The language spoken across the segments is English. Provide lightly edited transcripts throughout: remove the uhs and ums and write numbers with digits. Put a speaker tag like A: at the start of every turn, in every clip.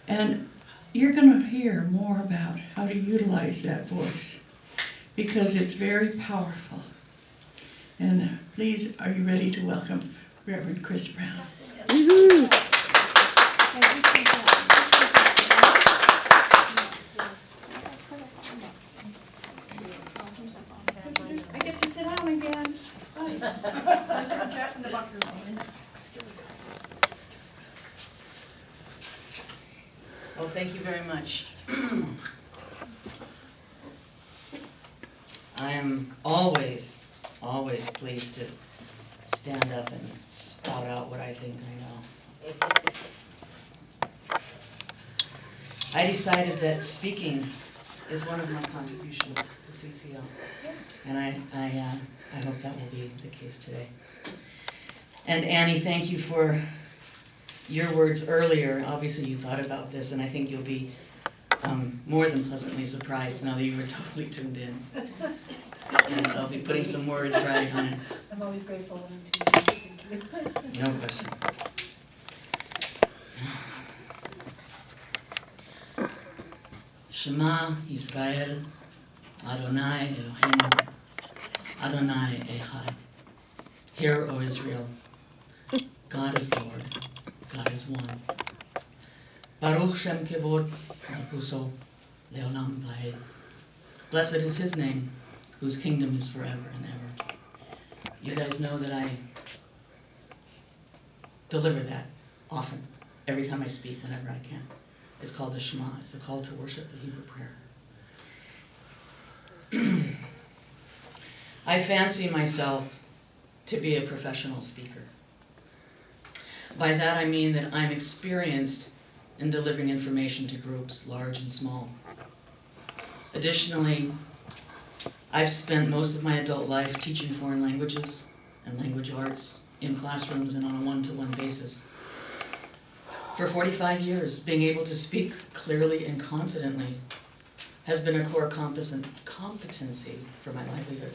A: And you're going to hear more about how to utilize that voice because it's very powerful. And please, are you ready to welcome Reverend Chris Brown?
B: Woo-hoo.
A: I get to sit down again.
C: Well, thank you very much. I am always pleased to stand up and spout out what I think I know. I decided that speaking is one of my contributions to CCL, and I hope that will be the case today. And Annie, thank you for your words earlier. Obviously you thought about this, and I think you'll be more than pleasantly surprised to know that you were totally tuned in. And I'll be putting some words right on it.
D: I'm always grateful when I'm tuned in. Thank you.
C: No question. Shema Yisrael, Adonai Eloheinu, Adonai Echad. Hear, O Israel, God is Lord, God is one. Baruch Shem Kevod Malchuso Leolam Va'ed. Blessed is His name, whose kingdom is forever and ever. You guys know that I deliver that often, every time I speak, whenever I can. It's called the Shema. It's the call to worship, the Hebrew prayer. I fancy myself to be a professional speaker. By that I mean that I'm experienced in delivering information to groups, large and small. Additionally, I've spent most of my adult life teaching foreign languages and language arts in classrooms and on a one-to-one basis. For 45 years, being able to speak clearly and confidently has been a core competency for my livelihood.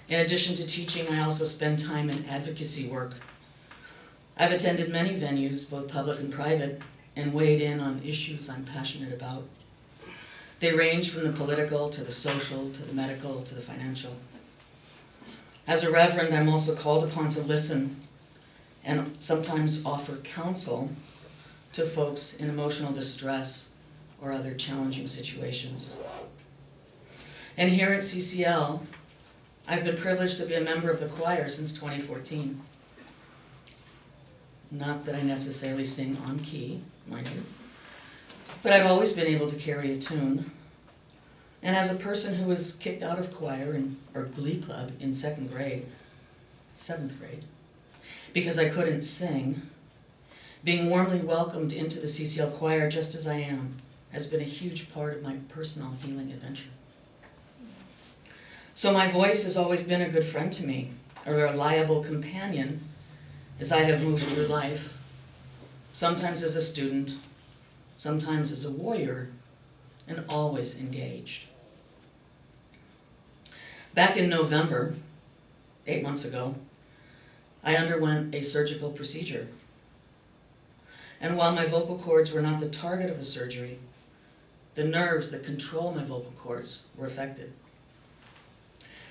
C: In addition to teaching, I also spend time in advocacy work. I've attended many venues, both public and private, and weighed in on issues I'm passionate about. They range from the political to the social to the medical to the financial. As a reverend, I'm also called upon to listen and sometimes offer counsel to folks in emotional distress or other challenging situations. And here at CCL, I've been privileged to be a member of the choir since 2014. Not that I necessarily sing on key, mind you, but I've always been able to carry a tune. And as a person who was kicked out of choir or glee club in 7th grade, because I couldn't sing, being warmly welcomed into the CCL choir just as I am has been a huge part of my personal healing adventure. So my voice has always been a good friend to me, a reliable companion as I have moved through life, sometimes as a student, sometimes as a warrior, and always engaged. Back in November, 8 months ago, I underwent a surgical procedure. And while my vocal cords were not the target of the surgery, the nerves that control my vocal cords were affected.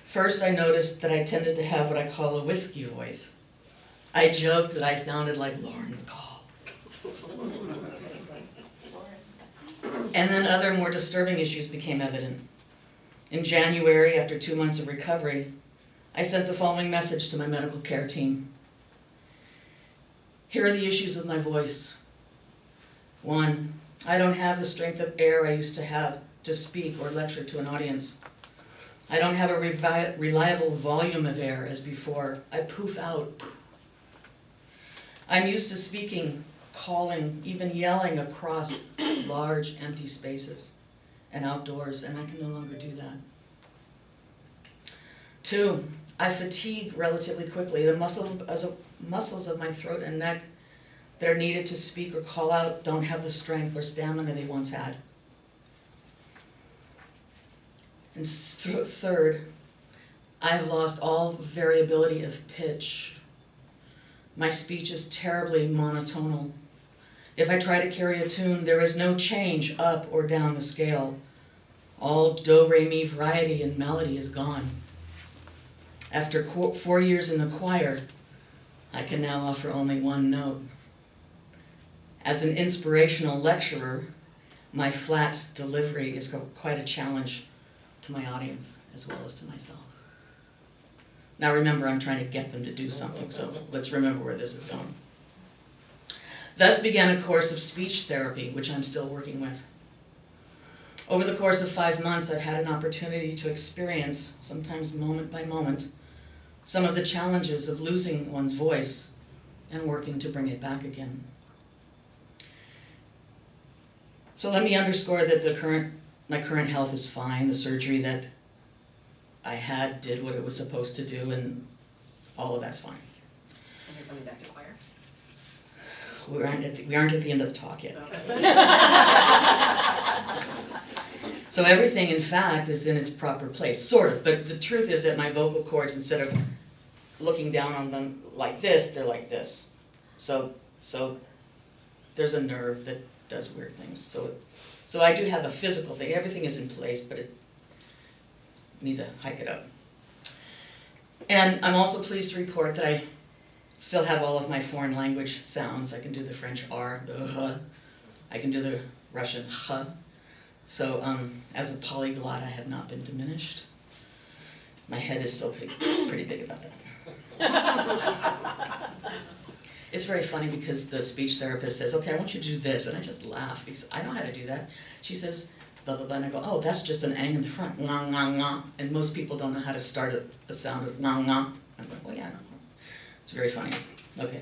C: First, I noticed that I tended to have what I call a whiskey voice. I joked that I sounded like Lauren McCall. And then other more disturbing issues became evident. In January, after 2 months of recovery, I sent the following message to my medical care team. Here are the issues with my voice. 1, I don't have the strength of air I used to have to speak or lecture to an audience. I don't have a reliable volume of air as before. I poof out. I'm used to speaking, calling, even yelling across large empty spaces and outdoors, and I can no longer do that. 2, I fatigue relatively quickly. The muscles of my throat and neck that are needed to speak or call out don't have the strength or stamina they once had. And third, I've lost all variability of pitch. My speech is terribly monotonal. If I try to carry a tune, there is no change up or down the scale. All do, re, mi variety and melody is gone. After 4 years in the choir, I can now offer only one note. As an inspirational lecturer, my flat delivery is quite a challenge to my audience as well as to myself. Now remember, I'm trying to get them to do something, so let's remember where this is going. Thus began a course of speech therapy, which I'm still working with. Over the course of 5 months, I've had an opportunity to experience, sometimes moment by moment, some of the challenges of losing one's voice and working to bring it back again. So let me underscore that my current health is fine. The surgery that I had did what it was supposed to do, and all of that's fine.
D: And you're coming back to choir?
C: We aren't at the end of the talk yet. So everything, in fact, is in its proper place, sort of. But the truth is that my vocal cords, instead of looking down on them like this, they're like this. So there's a nerve that does weird things. So I do have a physical thing. Everything is in place, but I need to hike it up. And I'm also pleased to report that I still have all of my foreign language sounds. I can do the French R, I can do the Russian H. So as a polyglot, I have not been diminished. My head is still pretty big about that. It's very funny because the speech therapist says, okay, I want you to do this, and I just laugh because I know how to do that. She says, blah, blah, blah, and I go, oh, that's just an ang in the front, nga, nga, nga. And most people don't know how to start a sound with nga, nga. I'm like, well, yeah, I know. It's very funny. Okay.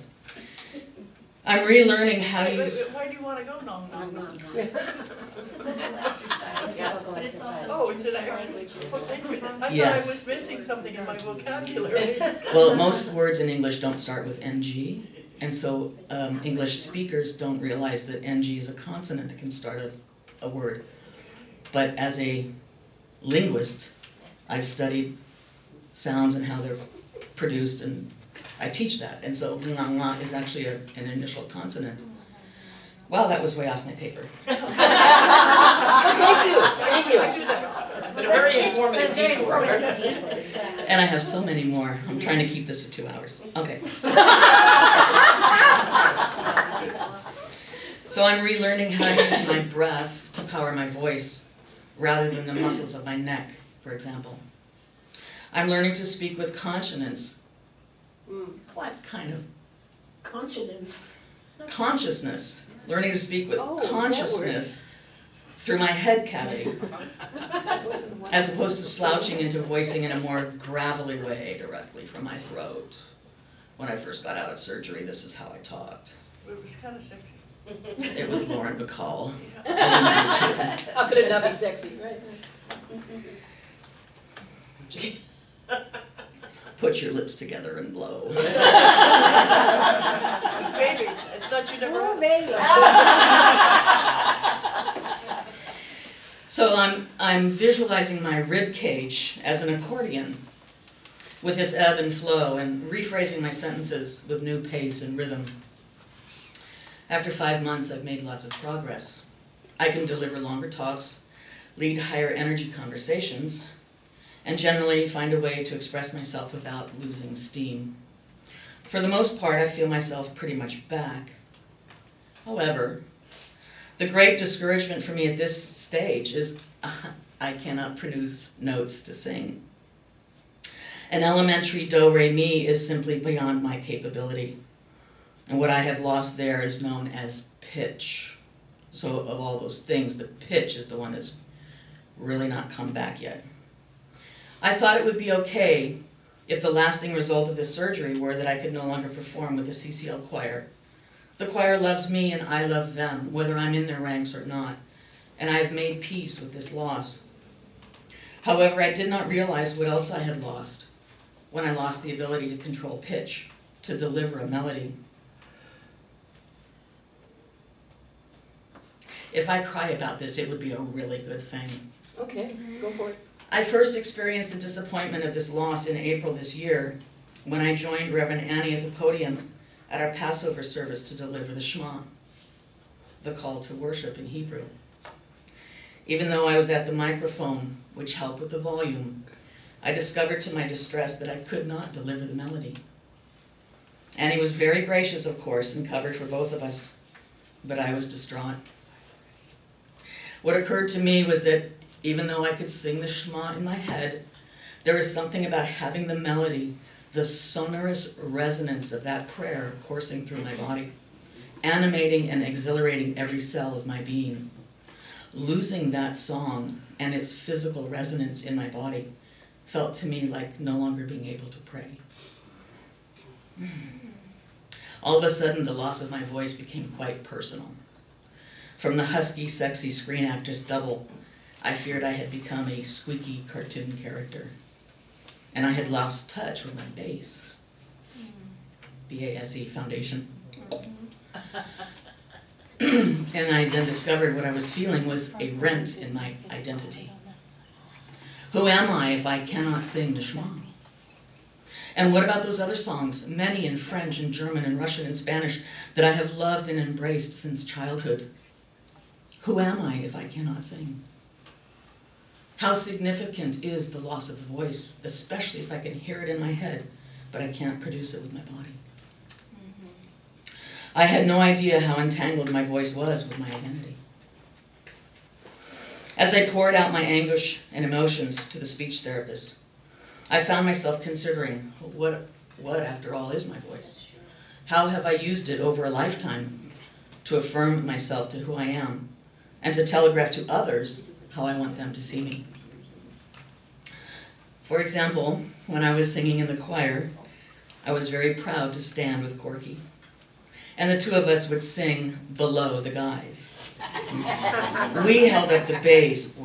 C: I'm relearning how to use...
A: Why do you want to go no?
D: Yeah,
B: But it's also-
A: Oh, it's an exercise. Oh, thank goodness. I thought I
C: Yes.
A: was missing something in my vocabulary.
C: Well, most words in English don't start with NG, and so English speakers don't realize that NG is a consonant that can start a word. But as a linguist, I've studied sounds and how they're produced, and I teach that. And so nga nga is actually an initial consonant. Wow, that was way off my paper.
E: Thank you.
A: But a very informative
D: Very
A: detour.
D: informative detour, exactly.
C: And I have so many more. I'm trying to keep this to 2 hours. Okay. So I'm relearning how to use my breath to power my voice rather than the muscles of my neck, for example. I'm learning to speak with consonants. What kind of
E: Consonance.
C: consciousness? Learning to speak with
E: Oh, that word.
C: consciousness through my head cavity, as opposed to slouching into voicing in a more gravelly way directly from my throat. When I first got out of surgery, this is how I talked.
A: It was kind of sexy.
C: It was Lauren Bacall.
E: How could it not be sexy, right?
C: Put your lips together and blow.
A: Baby, I thought you never
E: Oh,
A: had.
E: baby.
C: So I'm visualizing my rib cage as an accordion with its ebb and flow, and rephrasing my sentences with new pace and rhythm. After 5 months, I've made lots of progress. I can deliver longer talks, lead higher energy conversations, and generally find a way to express myself without losing steam. For the most part, I feel myself pretty much back. However, the great discouragement for me at this stage is I cannot produce notes to sing. An elementary do, re, mi is simply beyond my capability. And what I have lost there is known as pitch. So of all those things, the pitch is the one that's really not come back yet. I thought it would be okay if the lasting result of this surgery were that I could no longer perform with the CCL choir. The choir loves me and I love them, whether I'm in their ranks or not, and I have made peace with this loss. However, I did not realize what else I had lost when I lost the ability to control pitch, to deliver a melody. If I cry about this, it would be a really good thing.
E: Okay, go for it.
C: I first experienced the disappointment of this loss in April this year when I joined Reverend Annie at the podium at our Passover service to deliver the Shema. the call to worship in Hebrew. Even though I was at the microphone, which helped with the volume, I discovered to my distress that I could not deliver the melody. Annie was very gracious, of course, and covered for both of us, but I was distraught. What occurred to me was that even though I could sing the Shema in my head, there was something about having the melody, the sonorous resonance of that prayer coursing through my body, animating and exhilarating every cell of my being. Losing that song and its physical resonance in my body felt to me like no longer being able to pray. All of a sudden, the loss of my voice became quite personal. From the husky, sexy screen actress double, I feared I had become a squeaky cartoon character. And I had lost touch with my bass. B-A-S-E, foundation. And I then discovered what I was feeling was a rent in my identity. Who am I if I cannot sing the Shema? And what about those other songs, many in French and German and Russian and Spanish, that I have loved and embraced since childhood? Who am I if I cannot sing? How significant is the loss of the voice, especially if I can hear it in my head, but I can't produce it with my body? I had no idea how entangled my voice was with my identity. As I poured out my anguish and emotions to the speech therapist, I found myself considering, what after all is my voice? How have I used it over a lifetime to affirm myself to who I am and to telegraph to others how I want them to see me? For example, when I was singing in the choir, I was very proud to stand with Corky. And the two of us would sing below the guys. We held up the bass,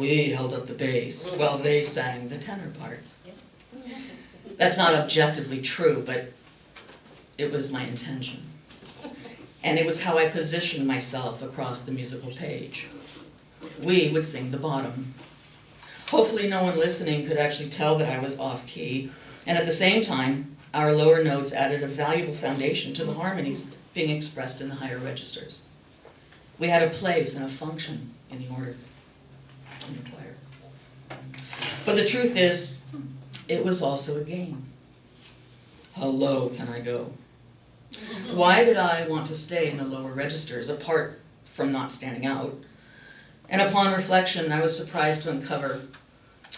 C: while they sang the tenor parts. That's not objectively true, but it was my intention. And it was how I positioned myself across the musical page. We would sing the bottom. Hopefully no one listening could actually tell that I was off key, and at the same time, our lower notes added a valuable foundation to the harmonies being expressed in the higher registers. We had a place and a function in the order, in the choir. But the truth is, it was also a game. How low can I go? Why did I want to stay in the lower registers, apart from not standing out? And upon reflection, I was surprised to uncover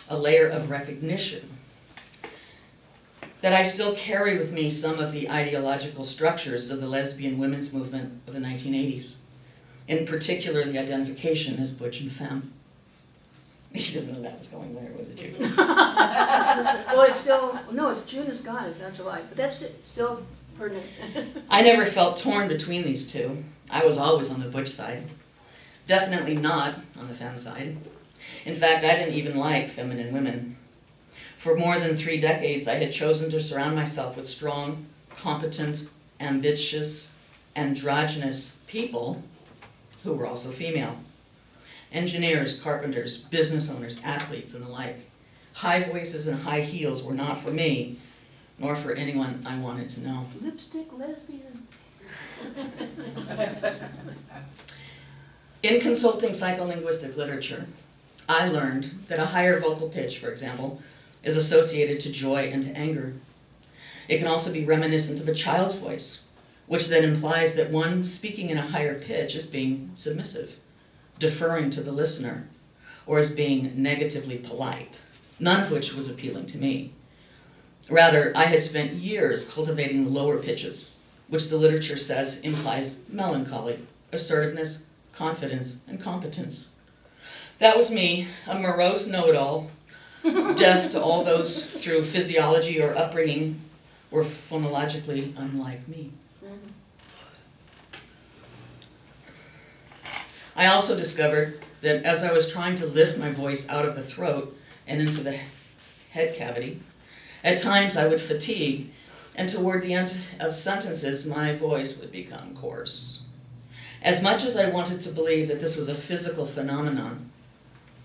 C: a layer of recognition that I still carry with me some of the ideological structures of the lesbian women's movement of the 1980s, in particular the identification as butch and femme. You didn't know that was going there, did you?
E: Well, it's still, no, it's June is gone, it's not July, but that's still pertinent.
C: I never felt torn between these two. I was always on the butch side. Definitely not on the femme side. In fact, I didn't even like feminine women. For more than 3 decades, I had chosen to surround myself with strong, competent, ambitious, androgynous people who were also female. Engineers, carpenters, business owners, athletes, and the like. High voices and high heels were not for me, nor for anyone I wanted to know.
E: Lipstick lesbian.
C: In consulting psycholinguistic literature, I learned that a higher vocal pitch, for example, is associated to joy and to anger. It can also be reminiscent of a child's voice, which then implies that one speaking in a higher pitch is being submissive, deferring to the listener, or as being negatively polite, none of which was appealing to me. Rather, I had spent years cultivating the lower pitches, which the literature says implies melancholy, assertiveness, confidence, and competence. That was me, a morose know-it-all, deaf to all those through physiology or upbringing were phonologically unlike me. I also discovered that as I was trying to lift my voice out of the throat and into the head cavity, at times I would fatigue, and toward the end of sentences, my voice would become coarse. As much as I wanted to believe that this was a physical phenomenon,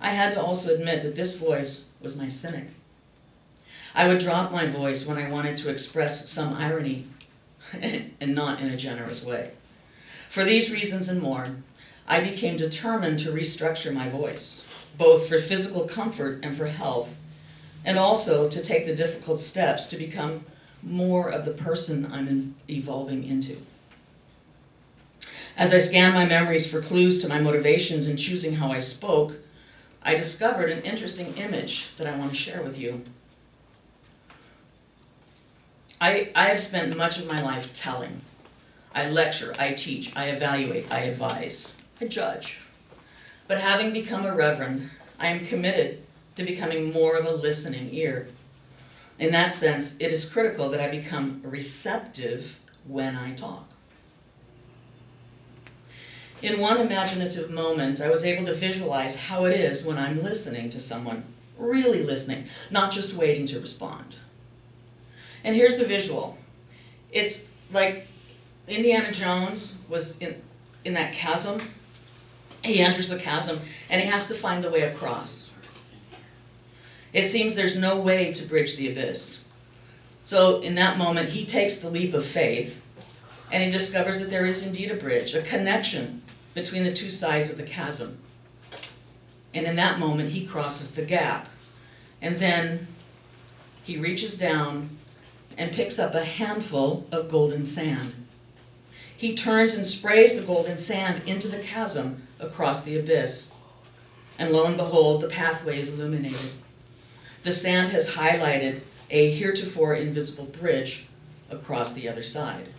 C: I had to also admit that this voice was my cynic. I would drop my voice when I wanted to express some irony, and not in a generous way. For these reasons and more, I became determined to restructure my voice, both for physical comfort and for health, and also to take the difficult steps to become more of the person I'm evolving into. As I scanned my memories for clues to my motivations in choosing how I spoke, I discovered an interesting image that I want to share with you. I have spent much of my life telling. I lecture, I teach, I evaluate, I advise, I judge. But having become a reverend, I am committed to becoming more of a listening ear. In that sense, it is critical that I become receptive when I talk. In one imaginative moment, I was able to visualize how it is when I'm listening to someone, really listening, not just waiting to respond. And here's the visual. It's like Indiana Jones was in that chasm. He enters the chasm and he has to find the way across. It seems there's no way to bridge the abyss. So in that moment, he takes the leap of faith and he discovers that there is indeed a bridge, a connection between the two sides of the chasm. And in that moment, he crosses the gap. And then he reaches down and picks up a handful of golden sand. He turns and sprays the golden sand into the chasm across the abyss. And lo and behold, the pathway is illuminated. The sand has highlighted a heretofore invisible bridge across the other side.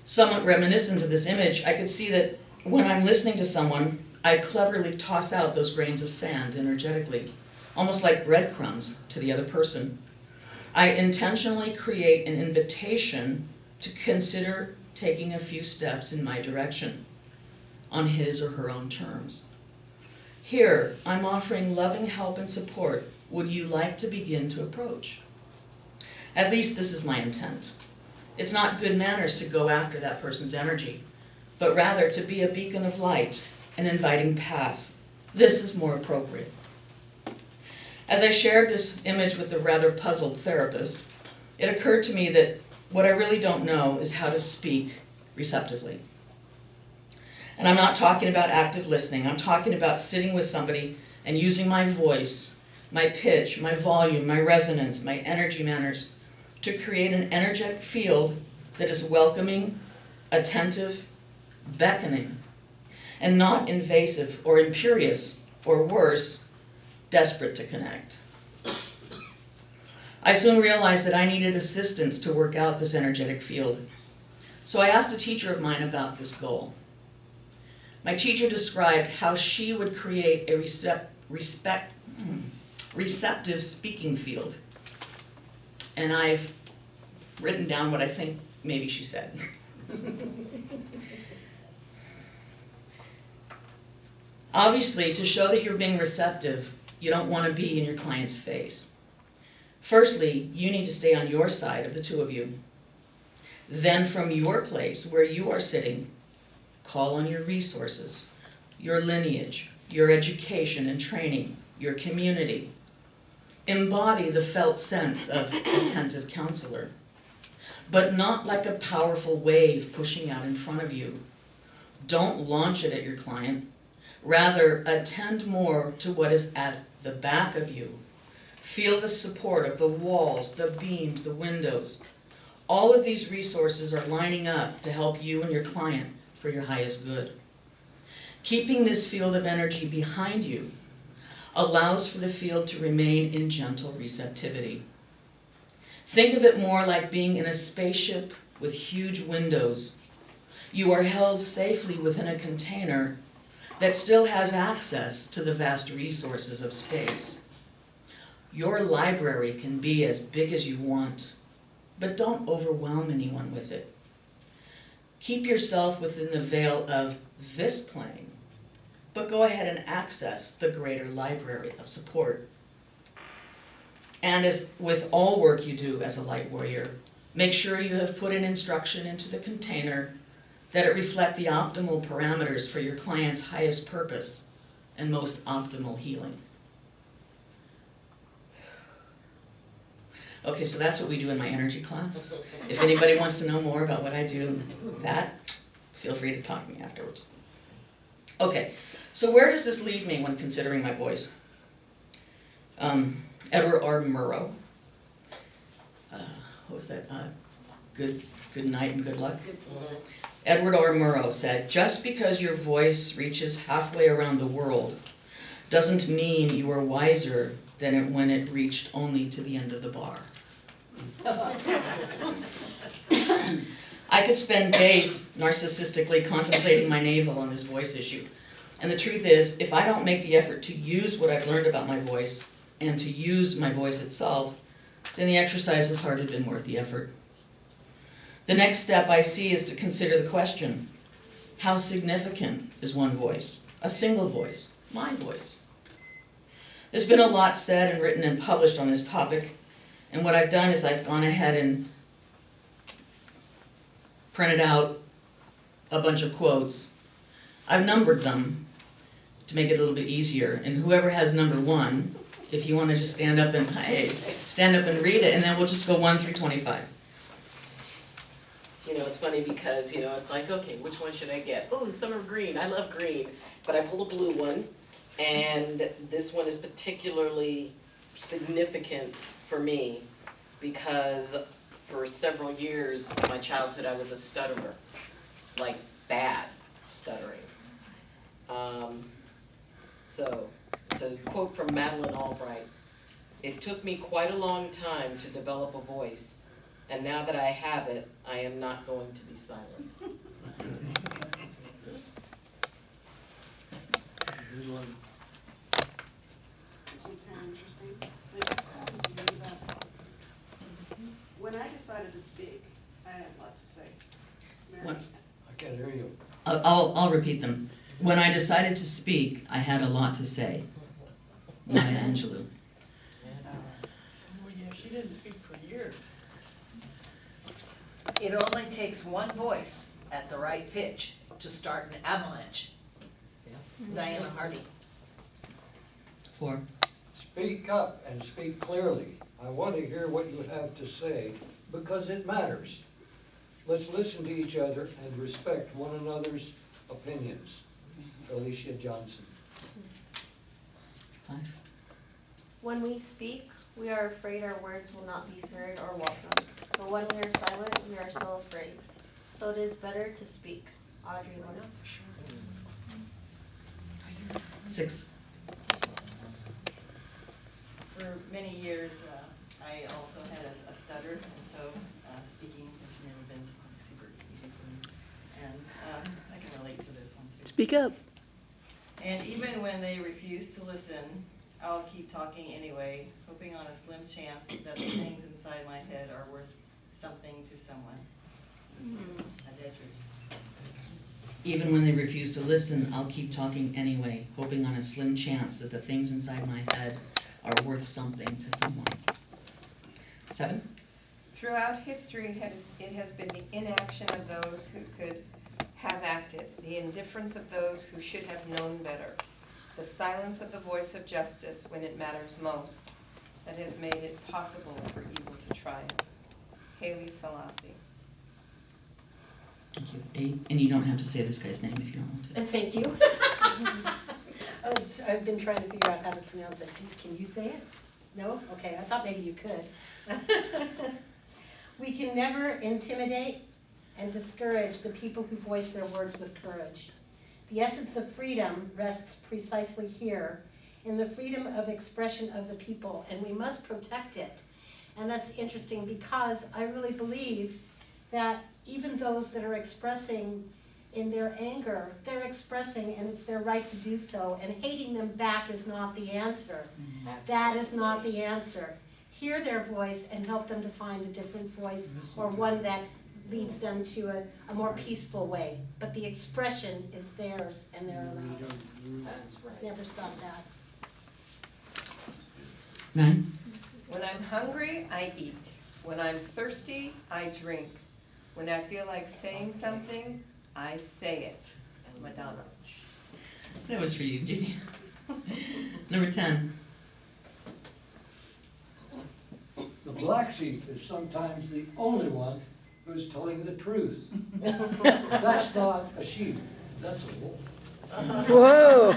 C: Somewhat reminiscent of this image, I could see that when I'm listening to someone, I cleverly toss out those grains of sand energetically, almost like breadcrumbs to the other person. I intentionally create an invitation to consider taking a few steps in my direction on his or her own terms. Here, I'm offering loving help and support. Would you like to begin to approach? At least this is my intent. It's not good manners to go after that person's energy, but rather to be a beacon of light, an inviting path. This is more appropriate. As I shared this image with the rather puzzled therapist, it occurred to me that what I really don't know is how to speak receptively. And I'm not talking about active listening. I'm talking about sitting with somebody and using my voice, my pitch, my volume, my resonance, my energy manners to create an energetic field that is welcoming, attentive, beckoning, and not invasive or imperious, or worse, desperate to connect. I soon realized that I needed assistance to work out this energetic field. So I asked a teacher of mine about this goal. My teacher described how she would create a receptive speaking field. And I've written down what I think maybe she said. Obviously, to show that you're being receptive, you don't want to be in your client's face. Firstly, you need to stay on your side of the two of you. Then from your place where you are sitting, call on your resources, your lineage, your education and training, your community. Embody the felt sense of attentive counselor, but not like a powerful wave pushing out in front of you. Don't launch it at your client. Rather, attend more to what is at the back of you. Feel the support of the walls, the beams, the windows. All of these resources are lining up to help you and your client for your highest good. Keeping this field of energy behind you allows for the field to remain in gentle receptivity. Think of it more like being in a spaceship with huge windows. You are held safely within a container that still has access to the vast resources of space. Your library can be as big as you want, but don't overwhelm anyone with it. Keep yourself within the veil of this plane, but go ahead and access the greater library of support. And as with all work you do as a light warrior, make sure you have put an instruction into the container that it reflect the optimal parameters for your client's highest purpose and most optimal healing. Okay, so that's what we do in my energy class. If anybody wants to know more about what I do, that, feel free to talk to me afterwards. Okay, so where does this leave me when considering my voice? Edward R. Murrow. What was that? Good night and good luck. Edward R. Murrow said, "Just because your voice reaches halfway around the world doesn't mean you are wiser than when it reached only to the end of the bar." I could spend days narcissistically contemplating my navel on this voice issue. And the truth is, if I don't make the effort to use what I've learned about my voice and to use my voice itself, then the exercise has hardly been worth the effort. The next step I see is to consider the question, how significant is one voice? A single voice, my voice. There's been a lot said and written and published on this topic, and what I've done is I've gone ahead and printed out a bunch of quotes. I've numbered them to make it a little bit easier, and whoever has number 1, if you want to just stand up and read it, and then we'll just go 1 through 25.
B: You know, it's funny because, you know, it's like, okay, which one should I get? Oh, some are green, I love green. But I pulled a blue one, and this one is particularly significant for me because for several years of my childhood I was a stutterer, like bad stuttering. So it's a quote from Madeleine Albright. "It took me quite a long time to develop a voice. And now that I have it, I am not going to be silent."
F: Here's one. This one's kind of interesting. You've asked. When I decided to speak, I had a lot to say. Mary?
C: What?
F: I can't hear you.
C: I'll repeat them. When I decided to speak, I had a lot to say. Maya Angelou.
A: Oh, yeah, she didn't speak for years.
G: It only takes one voice at the right pitch to start an avalanche. Diana Hardy.
C: 4.
H: Speak up and speak clearly. I want to hear what you have to say because it matters. Let's listen to each other and respect one another's opinions. Alicia Johnson.
C: 5.
I: When we speak, we are afraid our words will not be heard or welcomed. But when we are silent, we are still afraid. So it is better to speak. Audrey Lorde.
C: 6.
J: For many years, I also had a stutter, and so speaking has never been super easy for me. And I can relate to this one too.
E: Speak up.
J: And even when they refuse to listen, I'll keep talking anyway, hoping on a slim chance that the things inside my head are worth something to someone.
C: Even when they refuse to listen, I'll keep talking anyway, hoping on a slim chance that the things inside my head are worth something to someone. 7.
K: Throughout history, it has been the inaction of those who could have acted, the indifference of those who should have known better, the silence of the voice of justice when it matters most, that has made it possible for evil to triumph. Haile Selassie.
C: Thank you. 8. And you don't have to say this guy's name if you don't want to.
D: Thank you. I've been trying to figure out how to pronounce it. Can you say it? No? Okay, I thought maybe you could. We can never intimidate and discourage the people who voice their words with courage. The essence of freedom rests precisely here, in the freedom of expression of the people, and we must protect it. And that's interesting because I really believe that even those that are expressing in their anger, they're expressing and it's their right to do so, and hating them back is not the answer. That is not the answer. Hear their voice and help them to find a different voice or one that leads them to a more peaceful way. But the expression is theirs and they're allowed it.
B: That's right.
D: Never stop that.
C: 9.
K: When I'm hungry, I eat. When I'm thirsty, I drink. When I feel like saying something, I say it. Madonna.
C: That was for you, Jeannie. Number 10.
H: The black sheep is sometimes the only one who's telling the truth. That's not a sheep, that's a wolf.
E: Whoa,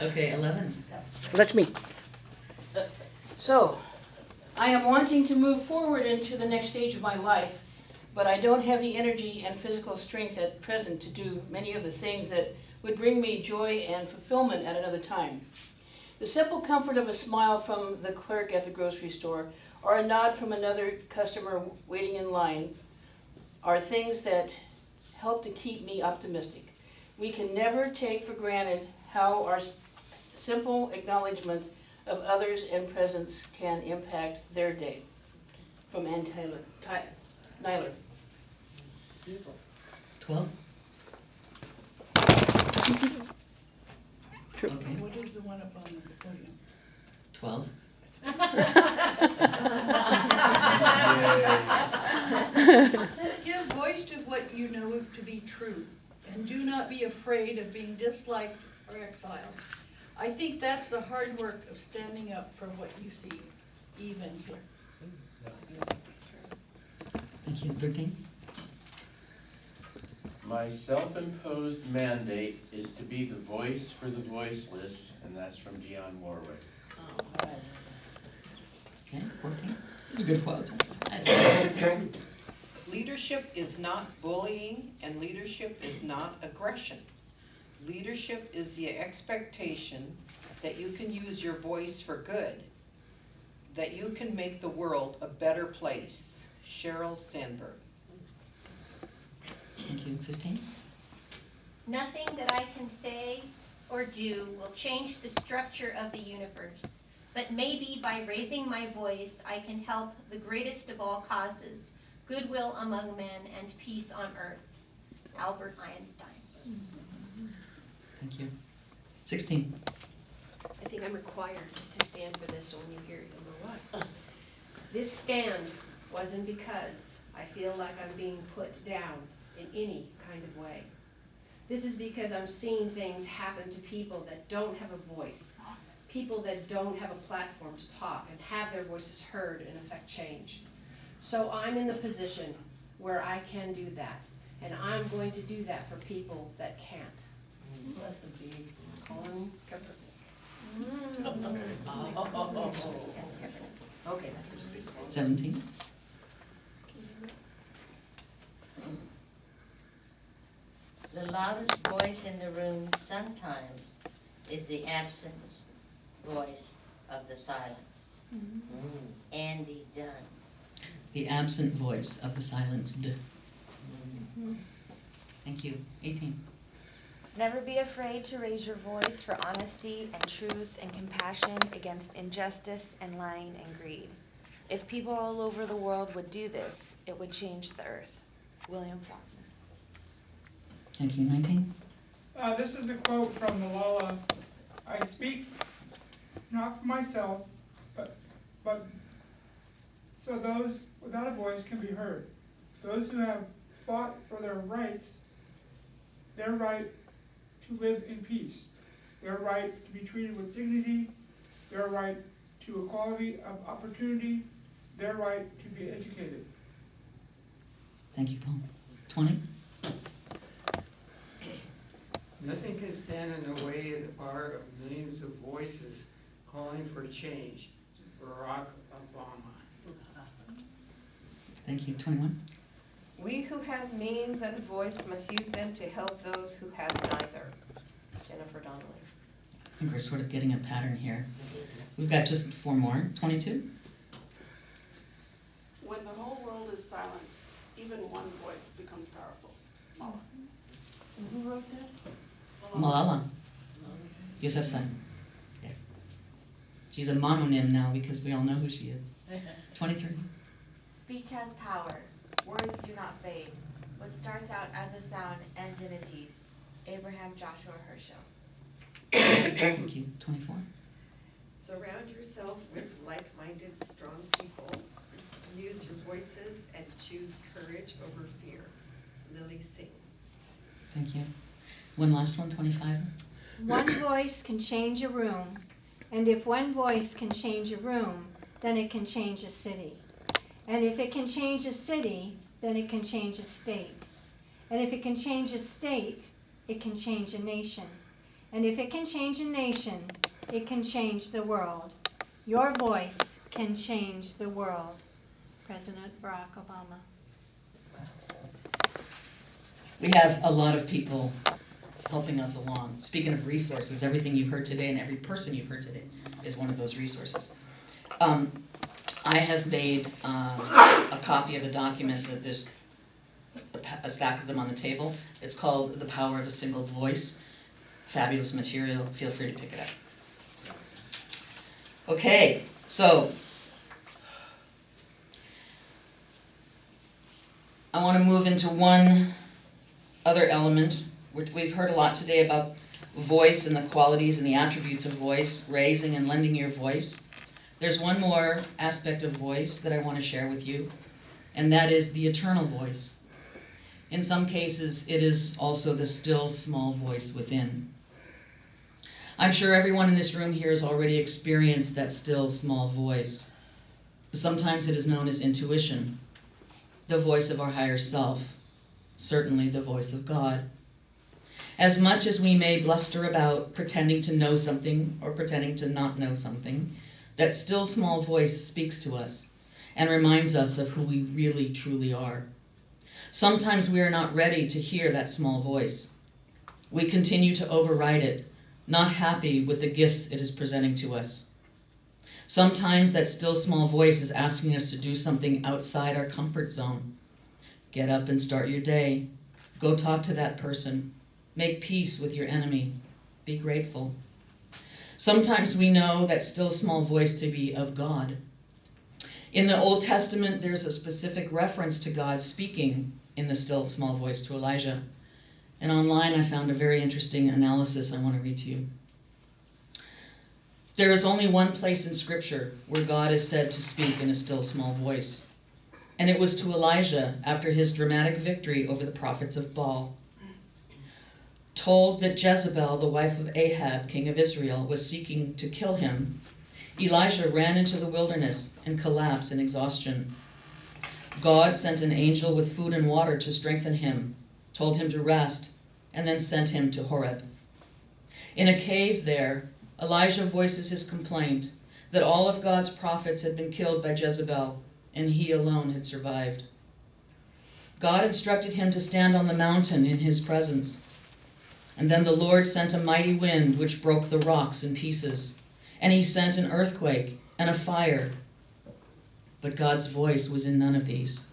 C: Okay, 11.
E: that's me. So, I am wanting to move forward into the next stage of my life, but I don't have the energy and physical strength at present to do many of the things that would bring me joy and fulfillment at another time. The simple comfort of a smile from the clerk at the grocery store or a nod from another customer waiting in line are things that help to keep me optimistic. We can never take for granted how our simple acknowledgement of others and presence can impact their day. From Ann Nyler.
C: 12. Okay,
A: What is the one up on the podium?
C: 12.
L: Give voice to what you know to be true, and do not be afraid of being disliked or exiled. I think that's the hard work of standing up for what you see. Evens here.
C: Thank you. 13.
M: My self-imposed mandate is to be the voice for the voiceless, and that's from Dionne Warwick.
C: Okay, 14. This is a good quote. I like it.
N: Leadership is not bullying, and leadership is not aggression. Leadership is the expectation that you can use your voice for good, that you can make the world a better place. Sheryl Sandberg.
C: Thank you. 15.
O: Nothing that I can say or do will change the structure of the universe, but maybe by raising my voice, I can help the greatest of all causes, goodwill among men and peace on earth. Albert Einstein.
C: Thank you. 16.
P: I think I'm required to stand for this when you hear it, number one. This stand wasn't because I feel like I'm being put down in any kind of way. This is because I'm seeing things happen to people that don't have a voice, people that don't have a platform to talk and have their voices heard and affect change. So I'm in the position where I can do that, and I'm going to do that for people that can't.
G: Blessed be Colin Kaepernick. Okay.
C: 17.
Q: The loudest voice in the room sometimes is the absent voice of the silence. Andy Dunn.
C: The absent voice of the silenced. Thank you. 18.
R: Never be afraid to raise your voice for honesty and truth and compassion against injustice and lying and greed. If people all over the world would do this, it would change the earth. William Faulkner.
C: Thank you. 19.
S: This is a quote from Malala. I speak not for myself, but so those without a voice can be heard. Those who have fought for their rights, their right to live in peace, their right to be treated with dignity, their right to equality of opportunity, their right to be educated.
C: Thank you, Paul. 20.
T: Nothing can stand in the way of the power of millions of voices calling for change. Barack Obama.
C: Thank you. 21.
K: We who have means and voice must use them to help those who have neither. Jennifer Donnelly.
C: I think we're sort of getting a pattern here. We've got just 4 more. 22.
F: When the whole world is silent, even one voice becomes powerful. Mala.
L: Who wrote that?
C: Malala Yousafzai. Yeah. She's a mononym now because we all know who she is. 23.
R: Speech has power. Words do not fade. What starts out as a sound ends in a deed. Abraham Joshua Herschel.
C: Thank you. 24.
U: Surround yourself with like-minded, strong people. Use your voices and choose courage over fear. Lily Singh.
C: Thank you. One last one. 25.
V: One voice can change a room, and if one voice can change a room, then it can change a city. And if it can change a city, then it can change a state. And if it can change a state, it can change a nation. And if it can change a nation, it can change the world. Your voice can change the world. President Barack Obama.
C: We have a lot of people helping us along. Speaking of resources, everything you've heard today and every person you've heard today is one of those resources. I have made a copy of a document that there's a stack of them on the table. It's called The Power of a Single Voice. Fabulous material. Feel free to pick it up. Okay, so I want to move into one other element. We've heard a lot today about voice and the qualities and the attributes of voice, raising and lending your voice. There's one more aspect of voice that I want to share with you, and that is the eternal voice. In some cases, it is also the still small voice within. I'm sure everyone in this room here has already experienced that still small voice. Sometimes it is known as intuition, the voice of our higher self, certainly the voice of God. As much as we may bluster about pretending to know something or pretending to not know something, that still small voice speaks to us and reminds us of who we really truly are. Sometimes we are not ready to hear that small voice. We continue to override it, not happy with the gifts it is presenting to us. Sometimes that still small voice is asking us to do something outside our comfort zone. Get up and start your day. Go talk to that person. Make peace with your enemy. Be grateful. Sometimes we know that still small voice to be of God. In the Old Testament, there's a specific reference to God speaking in the still small voice to Elijah. And online I found a very interesting analysis I want to read to you. There is only one place in Scripture where God is said to speak in a still small voice. And it was to Elijah after his dramatic victory over the prophets of Baal. Told that Jezebel, the wife of Ahab, king of Israel, was seeking to kill him, Elijah ran into the wilderness and collapsed in exhaustion. God sent an angel with food and water to strengthen him, told him to rest, and then sent him to Horeb. In a cave there, Elijah voices his complaint that all of God's prophets had been killed by Jezebel, and he alone had survived. God instructed him to stand on the mountain in his presence. And then the Lord sent a mighty wind which broke the rocks in pieces. And he sent an earthquake and a fire. But God's voice was in none of these.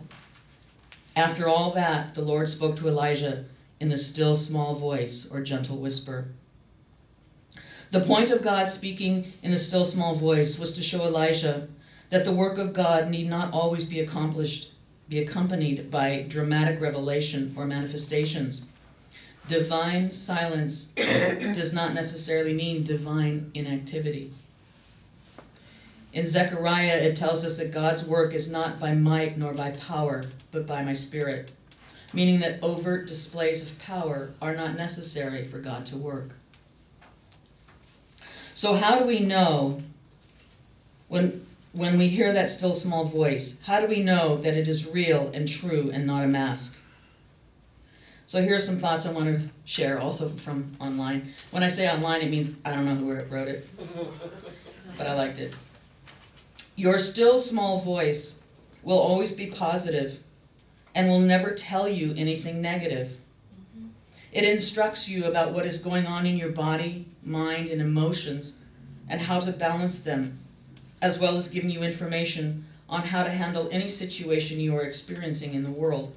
C: After all that, the Lord spoke to Elijah in the still small voice or gentle whisper. The point of God speaking in the still small voice was to show Elijah that the work of God need not always be accompanied by dramatic revelation or manifestations. Divine silence does not necessarily mean divine inactivity. In Zechariah, it tells us that God's work is not by might nor by power, but by my Spirit, meaning that overt displays of power are not necessary for God to work. So how do we know when we hear that still small voice, how do we know that it is real and true and not a mask? So here are some thoughts I want to share, also from online. When I say online, it means I don't know who wrote it, but I liked it. Your still small voice will always be positive and will never tell you anything negative. It instructs you about what is going on in your body, mind, and emotions, and how to balance them, as well as giving you information on how to handle any situation you are experiencing in the world.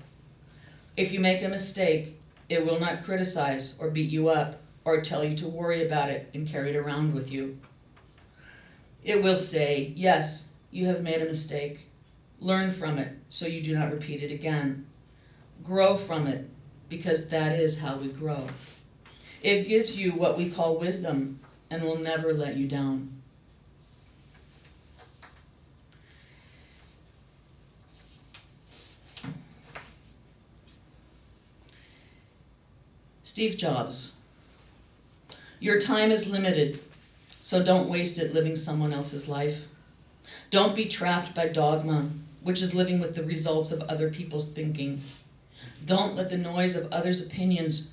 C: If you make a mistake, it will not criticize or beat you up or tell you to worry about it and carry it around with you. It will say, yes, you have made a mistake. Learn from it so you do not repeat it again. Grow from it, because that is how we grow. It gives you what we call wisdom and will never let you down. Steve Jobs. Your time is limited, so don't waste it living someone else's life. Don't be trapped by dogma, which is living with the results of other people's thinking. Don't let the noise of others' opinions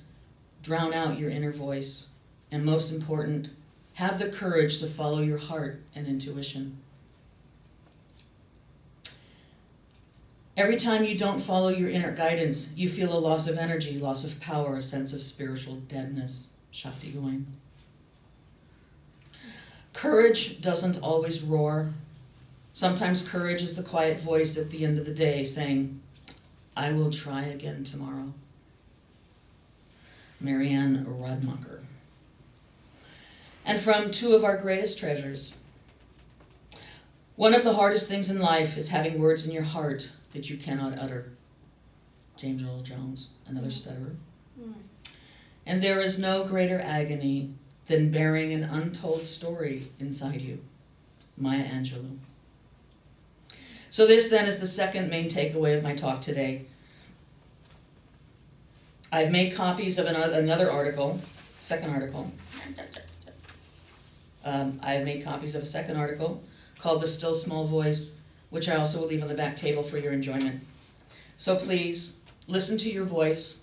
C: drown out your inner voice. And most important, have the courage to follow your heart and intuition. Every time you don't follow your inner guidance, you feel a loss of energy, loss of power, a sense of spiritual deadness. Shakti going. Courage doesn't always roar. Sometimes courage is the quiet voice at the end of the day saying, I will try again tomorrow. Marianne Radmacher. And from two of our greatest treasures. One of the hardest things in life is having words in your heart that you cannot utter. James Earl Jones, another stutterer. And there is no greater agony than bearing an untold story inside you. Maya Angelou. So this then is the second main takeaway of my talk today. I've made copies of another article, second article. I've made copies of a second article called The Still Small Voice, which I also will leave on the back table for your enjoyment. So please, listen to your voice,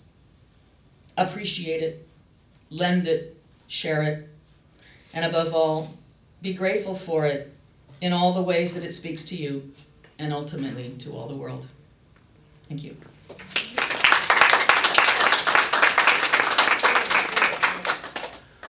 C: appreciate it, lend it, share it, and above all, be grateful for it in all the ways that it speaks to you and ultimately to all the world. Thank you.